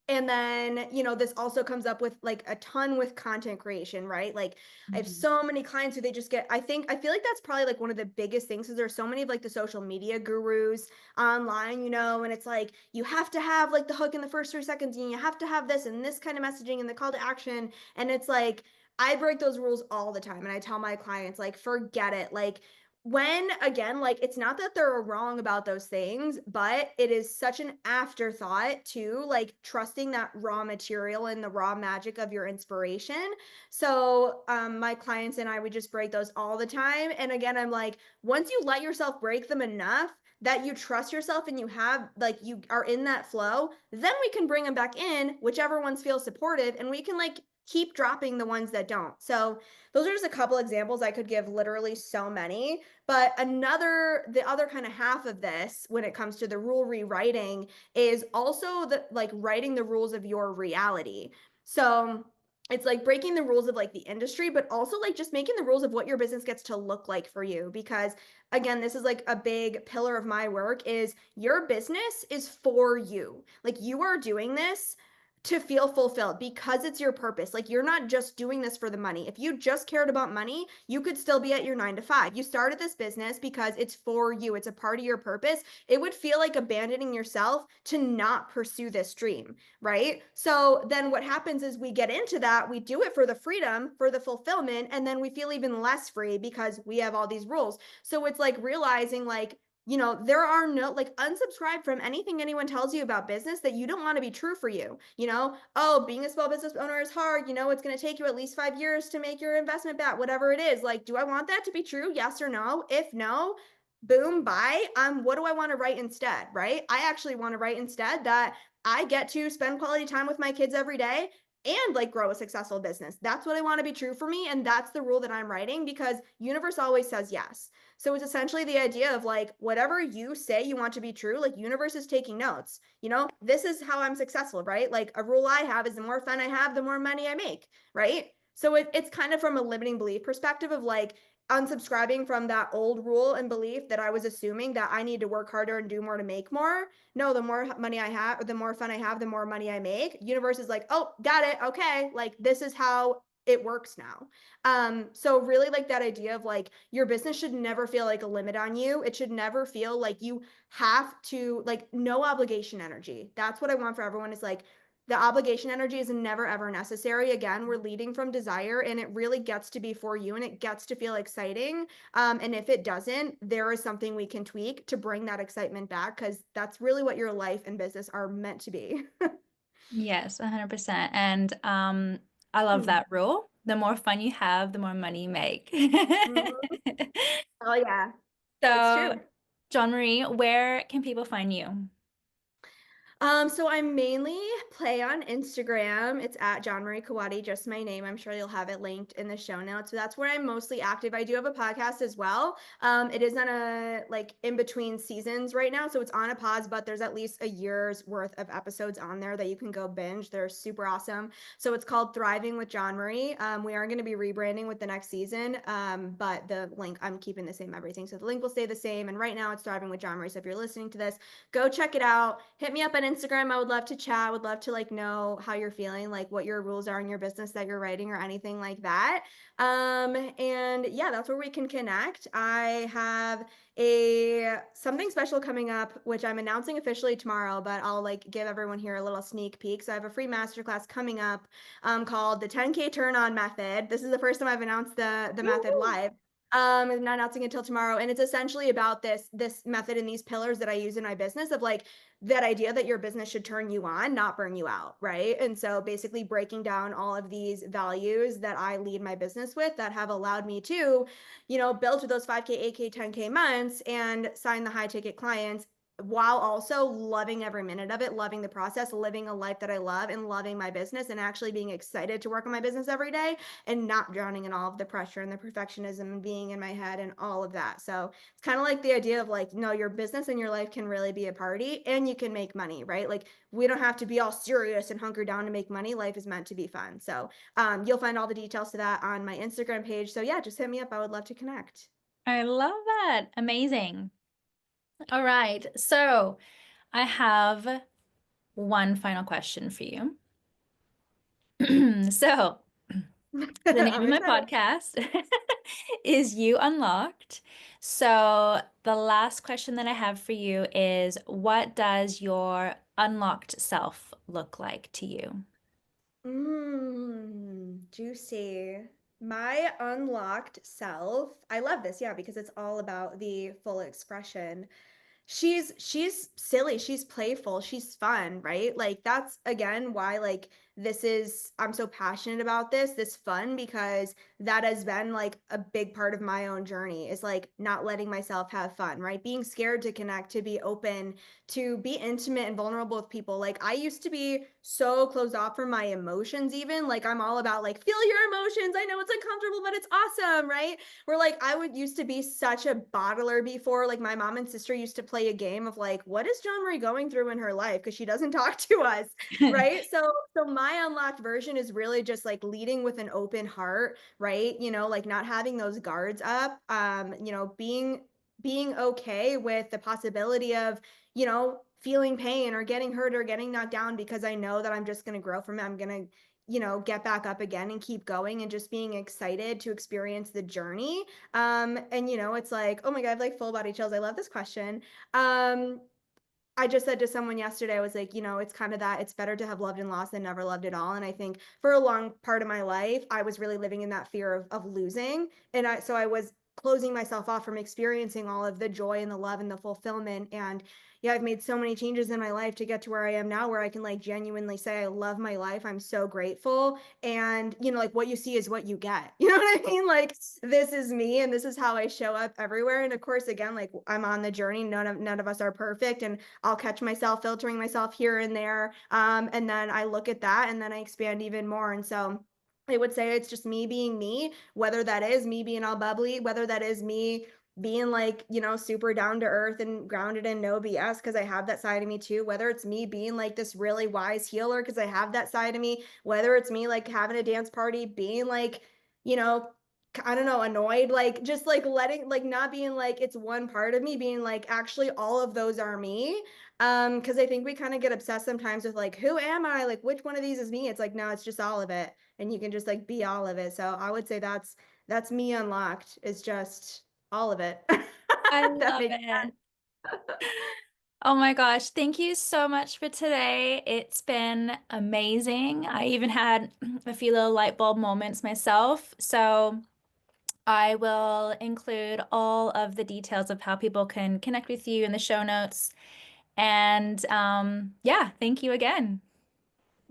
and then, this also comes up with like a ton with content creation, right? Like I have Mhm. so many clients who they just get, I feel like that's probably like one of the biggest things is there's so many of like the social media gurus online, and it's like you have to have like the hook in the first 3 seconds and you have to have this and this kind of messaging and the call to action. And it's like, I break those rules all the time. And I tell my clients, like, forget it. Like, when again, like it's not that they're wrong about those things, but it is such an afterthought to like trusting that raw material and the raw magic of your inspiration. So my clients and I would just break those all the time. And again, I'm like, once you let yourself break them enough that you trust yourself and you have like you are in that flow, then we can bring them back in, whichever ones feel supportive, and we can like keep dropping the ones that don't. So those are just a couple examples. I could give literally so many. But the other kind of half of this, when it comes to the rule rewriting, is also the like writing the rules of your reality. So it's like breaking the rules of like the industry, but also like just making the rules of what your business gets to look like for you. Because again, this is like a big pillar of my work is your business is for you. Like you are doing this to feel fulfilled because it's your purpose. Like you're not just doing this for the money. If you just cared about money, you could still be at your 9 to 5. You started this business because it's for you, it's a part of your purpose. It would feel like abandoning yourself to not pursue this dream, right? So then what happens is we get into that, we do it for the freedom, for the fulfillment, and then we feel even less free because we have all these rules. So it's like realizing, like, there are no like unsubscribe from anything anyone tells you about business that you don't want to be true for you. Oh, being a small business owner is hard. It's going to take you at least 5 years to make your investment back, whatever it is. Like, do I want that to be true? Yes or no? If no, boom, bye. What do I want to write instead? Right? I actually want to write instead that I get to spend quality time with my kids every day and like grow a successful business. That's what I want to be true for me. And that's the rule that I'm writing because universe always says yes. So it's essentially the idea of like whatever you say you want to be true, like universe is taking notes. This is how I'm successful, right? Like a rule I have is the more fun I have, the more money I make, right? So it's kind of from a limiting belief perspective of like unsubscribing from that old rule and belief that I was assuming that I need to work harder and do more to make more. No, the more money I have, or the more fun I have, the more money I make. Universe is like, oh, got it. Okay. Like this is how it works now. So really like that idea of like your business should never feel like a limit on you. It should never feel like you have to like no obligation energy. That's what I want for everyone is like the obligation energy is never ever necessary. Again, we're leading from desire and it really gets to be for you and it gets to feel exciting. And if it doesn't, there is something we can tweak to bring that excitement back because that's really what your life and business are meant to be. Yes, 100%. And I love Hmm. that rule. The more fun you have, the more money you make. Mhm. Oh yeah, it's So, true. John Marie, where can people find you? So I mainly play on Instagram. It's at Jonnemarie Kahwaty, just my name. I'm sure you'll have it linked in the show notes. So that's where I'm mostly active. I do have a podcast as well. It is on a like in between seasons right now, so it's on a pause, but there's at least a year's worth of episodes on there that you can go binge. They're super awesome. So it's called Thriving with John Marie. We are going to be rebranding with the next season, but the link I'm keeping the same everything. So the link will stay the same. And right now it's Thriving with John Marie. So if you're listening to this, go check it out. Hit me up on Instagram. I would love to chat. I would love to like know how you're feeling, like what your rules are in your business that you're writing or anything like that. And yeah, that's where we can connect. I have a something special coming up, which I'm announcing officially tomorrow, but I'll like give everyone here a little sneak peek. So I have a free masterclass coming up called the 10K Turn On Method. This is the first time I've announced the method Woo! live. I'm not announcing it until tomorrow. And it's essentially about this method and these pillars that I use in my business of like that idea that your business should turn you on, not burn you out, right? And so basically breaking down all of these values that I lead my business with that have allowed me to, build to those 5K, 8K, 10K months and sign the high ticket clients while also loving every minute of it, loving the process, living a life that I love and loving my business and actually being excited to work on my business every day and not drowning in all of the pressure and the perfectionism and being in my head and all of that. So it's kind of like the idea of like, no, your business and your life can really be a party and you can make money, right? Like we don't have to be all serious and hunker down to make money. Life is meant to be fun. So you'll find all the details to that on my Instagram page. So yeah, just hit me up. I would love to connect. I love that. Amazing. All right. So, I have one final question for you. So, the name I'm of my excited. podcast is You Unlocked. So, the last question that I have for you is what does your unlocked self look like to you? Juicy. My unlocked self. I love this, yeah, because it's all about the full expression. She's silly, she's playful, she's fun, right? Like that's again why like this is I'm so passionate about this fun because that has been like a big part of my own journey is like not letting myself have fun, right? Being scared to connect, to be open, to be intimate and vulnerable with people. Like I used to be so closed off from my emotions even. Like I'm all about like feel your emotions. I know it's uncomfortable, but it's awesome, right? Where like I would used to be such a bottler before. Like my mom and sister used to play a game of like, what is John Marie going through in her life? Because she doesn't talk to us, right? So my unlocked version is really just like leading with an open heart, right? Like not having those guards up, being okay with the possibility of, feeling pain or getting hurt or getting knocked down because I know that I'm just going to grow from it. I'm going to get back up again and keep going and just being excited to experience the journey. And it's like, oh my God, I have like full body chills. I love this question. Um, I just said to someone yesterday, I was like, it's kind of that it's better to have loved and lost than never loved at all. And I think for a long part of my life, I was really living in that fear of losing. So I was closing myself off from experiencing all of the joy and the love and the fulfillment. And yeah, I've made so many changes in my life to get to where I am now, where I can like genuinely say, I love my life. I'm so grateful. And, like what you see is what you get. You know what I mean? Like this is me and this is how I show up everywhere. And of course, again, like I'm on the journey. None of us are perfect. And I'll catch myself filtering myself here and there. And then I look at that and then I expand even more. And so I would say it's just me being me, whether that is me being all bubbly, whether that is me being like, super down to earth and grounded and no BS, because I have that side of me too. Whether it's me being like this really wise healer, because I have that side of me, whether it's me like having a dance party, being like, you know, I don't know, annoyed, like just like letting, like not being like it's one part of me, being like actually all of those are me. Because I think we kind of get obsessed sometimes with like, who am I? Like, which one of these is me? It's like, no, it's just all of it. And you can just like be all of it. So I would say that's me unlocked. It's just all of it. I That love makes it. sense. Oh my gosh, thank you so much for today. It's been amazing. I even had a few little light bulb moments myself. So I will include all of the details of how people can connect with you in the show notes. And yeah, thank you again.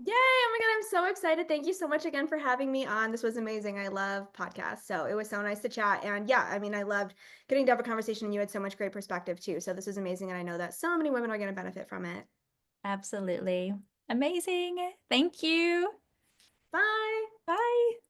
Yay! Oh my God, I'm so excited. Thank you so much again for having me on. This was amazing. I love podcasts. So it was so nice to chat. And yeah, I mean, I loved getting to have a conversation and you had so much great perspective too. So this was amazing. And I know that so many women are going to benefit from it. Absolutely. Amazing. Thank you. Bye. Bye.